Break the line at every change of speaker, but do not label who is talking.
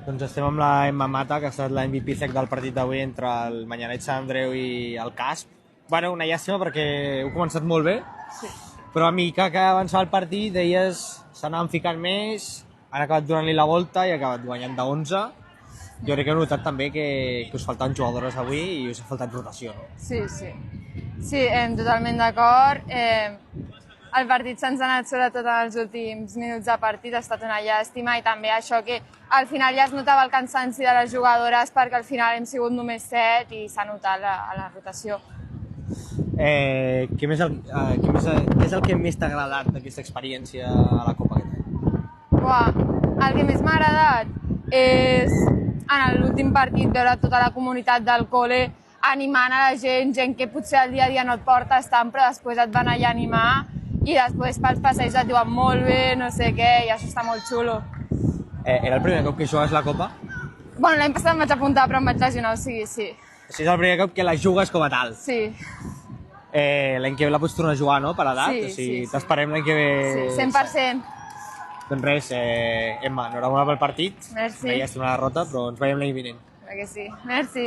Doncs estem amb la Emma Mata, que ha estat la MVP sec del partit d'avui entre el Manyanet Sant Andreu i el Casp. Bueno, una llàstima perquè heu començat molt bé,
Sí.
però a mica que avançava el partit deies s'anaven ficant més, han acabat donant-li la volta i ha acabat guanyant d'11. Jo crec que heu notat també que us faltaven jugadores avui i us ha faltat rotació, no?
Sí, sí. Sí, totalment d'acord. El partit se'ns ha anat sobretot en els últims minuts de partit, ha estat una llàstima i també això que al final ja es notava el cansanci de les jugadores perquè al final hem sigut només 7 i s'ha notat a la rotació.
Què és el que més t'ha agradat d'aquesta experiència a la Copa aquest any?
Buah, el que més m'ha agradat és en l'últim partit veure tota la comunitat del col·le animant a la gent que potser al dia a dia no et porta estant, però després et van allà animar i després pels passeigs et diuen molt bé, no sé què, i això està molt xulo.
Era el primer cop que jugues la Copa?
Bueno, l'any passat em vaig apuntar però em vaig lesionar, o sigui, sí.
O sigui, és el primer cop que la jugues com a tal.
Sí,
L'any que ve la pots tornar a jugar, no?, per edat?
Sí,
O sigui,
sí.
t'esperem l'any que ve...
sí, 100%.
Doncs res, Emma, enhorabona pel partit.
Merci.
Una llàstima la derrota, però ens veiem l'any vinent.
Clar que sí. Merci.